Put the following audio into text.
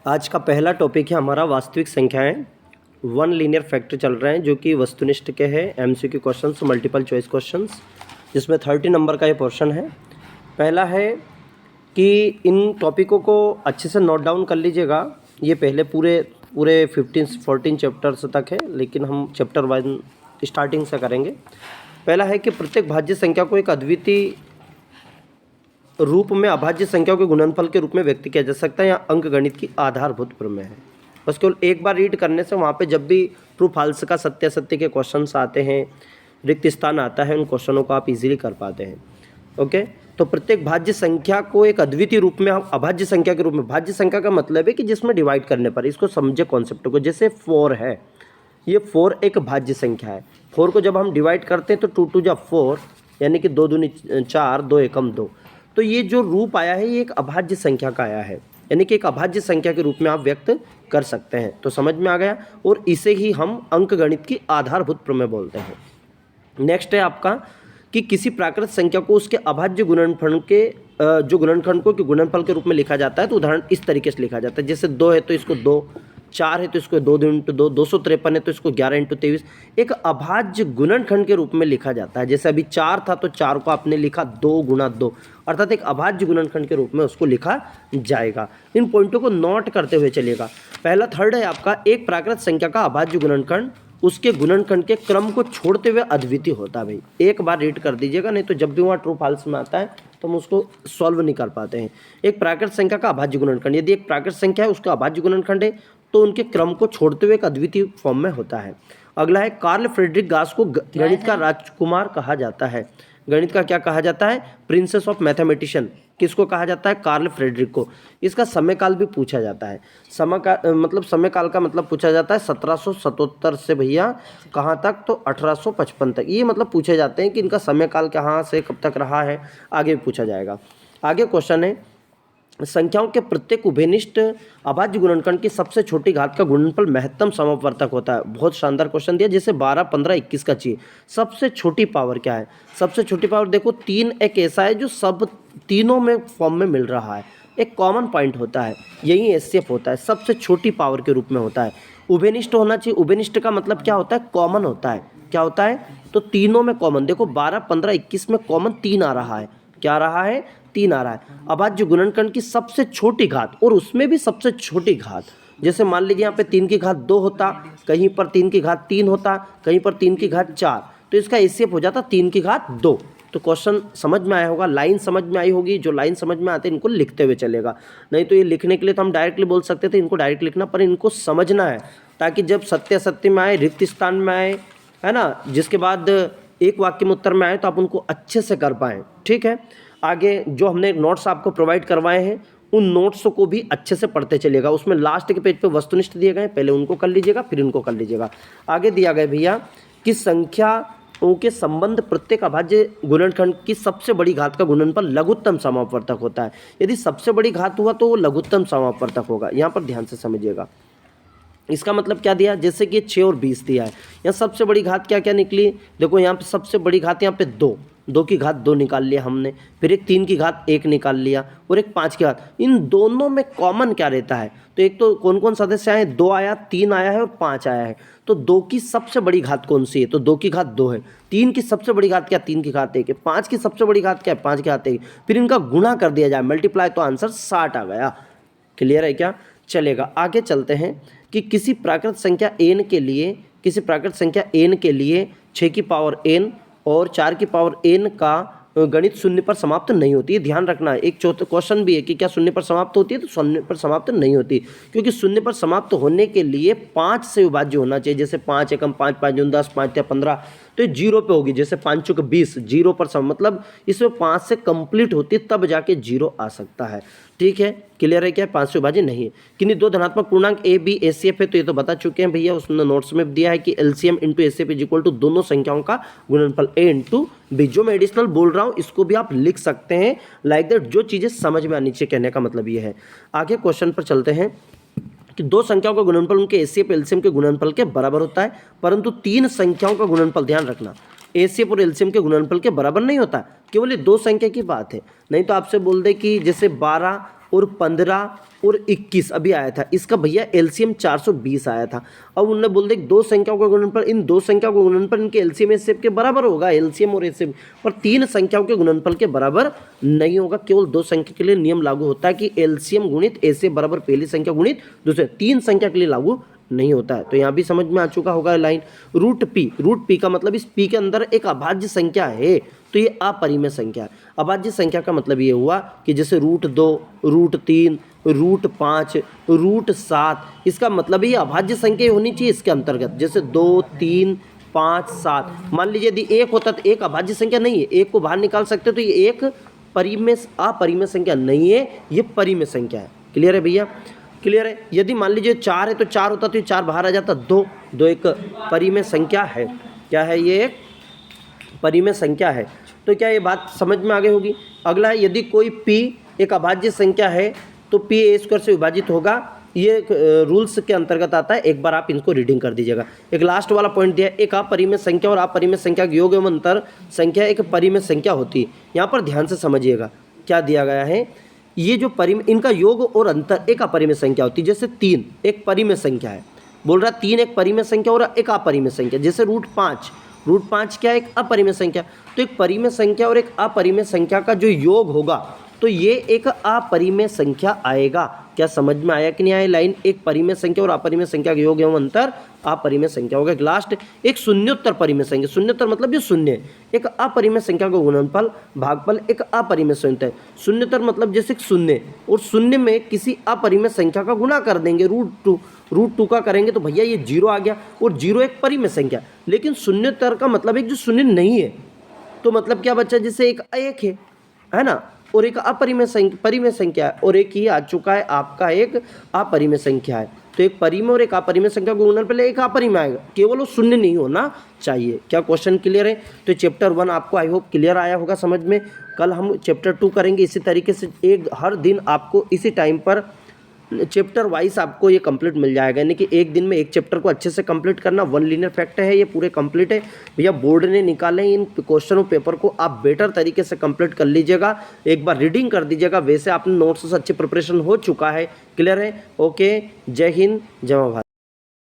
आज का पहला टॉपिक है हमारा वास्तविक संख्याएं। वन लीनियर फैक्टर चल रहे हैं जो कि वस्तुनिष्ठ के हैं, MCQ questions, multiple choice questions, जिसमें 30 नंबर का ये पोर्शन है। पहला है कि इन टॉपिकों को अच्छे से नोट डाउन कर लीजिएगा। ये पहले पूरे 14 चैप्टर्स तक है, लेकिन हम चैप्टर 1 स्टार्टिंग से करेंगे। पहला है कि प्रत्येक भाज्य संख्या को एक अद्वितीय रूप में अभाज्य संख्याओं के गुणनफल के रूप में व्यक्त किया जा सकता है। या अंकगणित की आधारभूत प्रमेय है। बस केवल एक बार रीड करने से वहाँ पे जब भी ट्रू फाल्स का सत्य के क्वेश्चंस आते हैं, रिक्त स्थान आता है, उन क्वेश्चनों को आप इजीली कर पाते हैं। ओके, तो प्रत्येक भाज्य संख्या को एक अद्वितीय रूप में, हम अभाज्य संख्या के रूप में, भाज्य संख्या का मतलब है कि जिसमें डिवाइड करने पर, इसको समझे कॉन्सेप्ट को। जैसे 4 है, ये 4 एक भाज्य संख्या है। 4 को जब हम डिवाइड करते हैं तो 2 2 जा 4, यानी कि 2 दूनी 4, 2 एकम 2। तो ये जो रूप आया है ये एक अभाज्य संख्या का आया है, यानी कि एक अभाज्य संख्या के रूप में आप व्यक्त कर सकते हैं। तो समझ में आ गया, और इसे ही हम अंकगणित की आधारभूत प्रमेय बोलते हैं। नेक्स्ट है आपका कि किसी प्राकृत संख्या को उसके अभाज्य गुणनफल के जो गुणनखंड को गुणनफल के रूप में लिखा जाता है। तो उदाहरण इस तरीके से लिखा जाता है, जैसे 2 है तो इसको 2, 4 है तो इसको 2 × 2, 253 है तो इसको 11 × 23 एक अभाज्य गुणनखंड के रूप में लिखा जाता है। जैसे अभी 4 था तो 4 को आपने लिखा 2 × 2, अर्थात एक अभाज्य गुणनखंड के रूप में उसको लिखा जाएगा। इन पॉइंटों को नोट करते हुए चलिएगा। पहला थर्ड है आपका, एक प्राकृत संख्या का अभाज्य गुणनखंड उसके गुणनखंड के क्रम को छोड़ते हुए अद्वितीय होता है। भाई एक बार रीड कर दीजिएगा, नहीं तो जब भी वहाँ ट्रू फॉल्स में आता है तो हम उसको सॉल्व नहीं कर पाते हैं। एक प्राकृत संख्या का अभाज्य गुणनखंड, यदि एक प्राकृत संख्या है उसका अभाज्य गुणनखंड है तो उनके क्रम को छोड़ते हुए एक अद्वितीय फॉर्म में होता है। अगला है, कार्ल फ्रेडरिक गास को गणित का राजकुमार कहा जाता है। गणित का क्या कहा जाता है? Princess of mathematician. किसको कहा जाता है? कार्ल फ्रेडरिक को। इसका समयकाल भी पूछा जाता है। समयकाल का मतलब पूछा जाता है 1777 से भैया कहाँ तक, तो 1855 तक। ये मतलब पूछे जाते हैं कि इनका समयकाल कहाँ से कब तक रहा है, आगे भी पूछा जाएगा। आगे क्वेश्चन है, संख्याओं के प्रत्येक उभयनिष्ठ अभाज्य गुणनखंड की सबसे छोटी घात का गुणनफल महत्तम समवर्तक होता है। बहुत शानदार क्वेश्चन दिया। जैसे 12, 15, 21 का चाहिए। सबसे छोटी पावर क्या है? सबसे छोटी पावर देखो 3 एक ऐसा है जो सब तीनों में फॉर्म में मिल रहा है, एक कॉमन पॉइंट होता है, यही एचसीएफ होता है, सबसे छोटी पावर के रूप में होता है। उभयनिष्ठ होना चाहिए। उभयनिष्ठ का मतलब क्या होता है? कॉमन होता है। क्या होता है? तो तीनों में कॉमन। देखो 12, 15, 21 में कॉमन 3 आ रहा है। क्या आ रहा है? 3 आ रहा है। अभाज्य गुणनखंड की सबसे छोटी घात, और उसमें भी सबसे छोटी घात, जैसे मान लीजिए यहाँ पे 3 की घात 2 होता, कहीं पर 3 की घात 3 होता, कहीं पर 3 की घात 4, तो इसका एचसीएफ हो जाता 3 की घात 2। तो क्वेश्चन समझ में आया होगा, लाइन समझ में आई होगी। जो लाइन समझ में आते हैं इनको लिखते हुए चलेगा, नहीं तो ये लिखने के लिए तो हम डायरेक्टली बोल सकते थे, इनको डायरेक्ट लिखना, पर इनको समझना है ताकि जब सत्य में आए, रिक्त स्थान में आए, है ना, जिसके बाद एक वाक्य में उत्तर में आए तो आप उनको अच्छे से कर पाएँ। ठीक है, आगे जो हमने नोट्स आपको प्रोवाइड करवाए हैं उन नोट्स को भी अच्छे से पढ़ते चलिएगा। उसमें लास्ट के पेज पे वस्तुनिष्ठ दिए गए, पहले उनको कर लीजिएगा फिर इनको कर लीजिएगा। आगे दिया गया भैया कि संख्याओं के संबंध प्रत्येक अभाज्य गुणनखंड की सबसे बड़ी घात का गुणनफल लघुत्तम समापवर्तक होता है। यदि सबसे बड़ी घात हुआ तो वो लघुत्तम समापवर्तक होगा। यहाँ पर ध्यान से समझिएगा। इसका मतलब क्या दिया? जैसे कि 6 और 20 दिया है, यहाँ सबसे बड़ी घात क्या क्या निकली? देखो यहाँ पे सबसे बड़ी घात यहाँ पे 2 की घात 2 निकाल लिया हमने, फिर एक 3 की घात 1 निकाल लिया, और एक 5 की घात। इन दोनों में कॉमन क्या रहता है? तो एक तो कौन कौन सदस्य आए? 2 आया, 3 आया है और 5 आया है। तो 2 की सबसे बड़ी घात कौन सी है? तो 2 की घात 2 है। 3 की सबसे बड़ी घात क्या? 3 की घात 1 है। 5 की सबसे बड़ी घात क्या है? 5 की घात 1। फिर इनका गुणा कर दिया जाए, मल्टीप्लाई, तो आंसर 60 आ गया। क्लियर है क्या? चलेगा, आगे चलते हैं कि किसी प्राकृत संख्या n के लिए, किसी प्राकृत संख्या n के लिए 6 की पावर n और 4 की पावर n का गणित शून्य पर समाप्त नहीं होती है। ध्यान रखना है। एक चौथा क्वेश्चन भी है कि क्या शून्य पर समाप्त होती है? तो शून्य पर समाप्त नहीं होती, क्योंकि शून्य पर समाप्त होने के लिए 5 से विभाज्य होना चाहिए। जैसे 5 एकम 5, 5 दूनी 10, 5 तिया 15, तो ये 0 पे होगी। जैसे 5 चौक 20, 0 पर मतलब इसमें 5 से कंप्लीट होती है तब जाके 0 आ सकता है। ठीक है, क्लियर है क्या? 5 से विभाज्य नहीं है। किन्हीं 2 धनात्मक पूर्णांक ए बी एचसीएफ है, तो ये तो बता चुके हैं भैया, उसने नोट्स में दिया है कि LCM into HCF is equal to दोनों संख्याओं का गुणनफल ए इंटू बी। जो मैं एडिशनल बोल रहा हूँ इसको भी आप लिख सकते हैं लाइक दैट, जो चीज़ें समझ में आनी चाहिए, कहने का मतलब ये है। आगे क्वेश्चन पर चलते हैं कि 2 संख्याओं का गुणनफल उनके एचसीएफ एलसीएम के गुणनफल के बराबर होता है, परंतु 3 संख्याओं का गुणनफल, ध्यान रखना, एचसीएफ और एलसीएम के गुणनफल के बराबर नहीं होता। केवल ये 2 संख्या की बात है। नहीं तो आपसे बोल दे कि जैसे 12 और 15 और 21 अभी आया था, इसका भैया एलसीएम 420 आया था। अब उन्होंने बोल दिया दो संख्याओं का गुणनफल, इन दो संख्याओं का गुणनफल इनके एलसीएम एचसीएफ के बराबर होगा, एलसीएम और एचसीएफ, पर तीन संख्याओं के गुणनफल के बराबर नहीं होगा। केवल दो संख्या के लिए नियम लागू होता है कि एलसीएम गुणित एचसीएफ बराबर पहली संख्या गुणित दूसरे, तीन संख्या के लिए लागू नहीं होता है। तो यहाँ भी समझ में आ चुका होगा लाइन। रूट पी का मतलब इस पी के अंदर एक अभाज्य संख्या है, तो ये अपरिमेय संख्या है। अभाज्य संख्या का मतलब ये हुआ कि जैसे √2, √3, √5, √7, इसका मतलब ये अभाज्य संख्या होनी चाहिए इसके अंतर्गत, जैसे 2, 3, 5, 7। मान लीजिए यदि एक होता तो एक अभाज्य संख्या नहीं है, एक को बाहर निकाल सकते, तो ये एक अपरिमेय संख्या नहीं है, ये परिमेय संख्या है। क्लियर है भैया? क्लियर है? यदि मान लीजिए 4 है तो 4 होता तो ये 4 बाहर आ जाता, 2 एक परिमेय संख्या है। क्या है? ये एक परिमेय संख्या है। तो क्या ये बात समझ में आ गई होगी? अगला है, यदि कोई p एक अभाज्य संख्या है तो p a² से विभाजित होगा, ये रूल्स के अंतर्गत आता है। एक बार आप इनको रीडिंग कर दीजिएगा। एक लास्ट वाला पॉइंट दिया है, एक अपरिमेय संख्या और अपरिमेय संख्या के योग एवं अंतर संख्या एक परिमेय संख्या होती है। यहाँ पर ध्यान से समझिएगा क्या दिया गया है। ये जो इनका योग और अंतर एक अपरिमेय संख्या होती है। जैसे 3 एक परिमेय संख्या है, बोल रहा 3 एक परिमेय संख्या और एक अपरिमेय संख्या। जैसे √5 क्या है? एक अपरिमेय संख्या। तो एक परिमेय संख्या और एक अपरिमेय संख्या का जो योग होगा तो ये एक अपरिमेय संख्या आएगा। क्या समझ में आया कि नहीं आया लाइन? एक परिमेय संख्या और अपरिमेय संख्या के योग एवं अंतर अपरिमेय संख्या होगा। लास्ट एक शून्योत्तर परिमेय संख्या। शून्योत्तर मतलब ये शून्य है, एक अपरिमेय संख्या का गुणनफल भागफल एक अपरिमेय संख्या है। शून्योत्तर मतलब जैसे शून्य और शून्य में किसी अपरिमेय संख्या का गुणा कर देंगे, √2 का करेंगे तो भैया ये 0 आ गया, और 0 एक परिमेय संख्या। लेकिन शून्योत्तर का मतलब एक जो शून्य नहीं है, तो मतलब क्या बच्चा? जैसे एक है ना, और एक परिमेय संख्या है, और एक ही आ चुका है आपका एक अपरिमेय संख्या है। तो एक परिमेय और एक अपरिमेय संख्या को गुणन पहले एक अपरिमेय आएगा, केवल वो शून्य नहीं होना चाहिए। क्या क्वेश्चन क्लियर है? तो चैप्टर 1 आपको आई होप क्लियर आया होगा समझ में। कल हम चैप्टर 2 करेंगे इसी तरीके से, एक हर दिन आपको इसी टाइम पर चैप्टर वाइज आपको ये कंप्लीट मिल जाएगा, यानी कि एक दिन में एक चैप्टर को अच्छे से कंप्लीट करना। 1 लीनियर फैक्ट है, ये पूरे कंप्लीट है भैया। बोर्ड ने निकाले इन क्वेश्चनों पेपर को, आप बेटर तरीके से कंप्लीट कर लीजिएगा, एक बार रीडिंग कर दीजिएगा। वैसे आपने नोट्स से अच्छी प्रिपरेशन हो चुका है। क्लियर है? ओके, जय हिंद, जय भारत।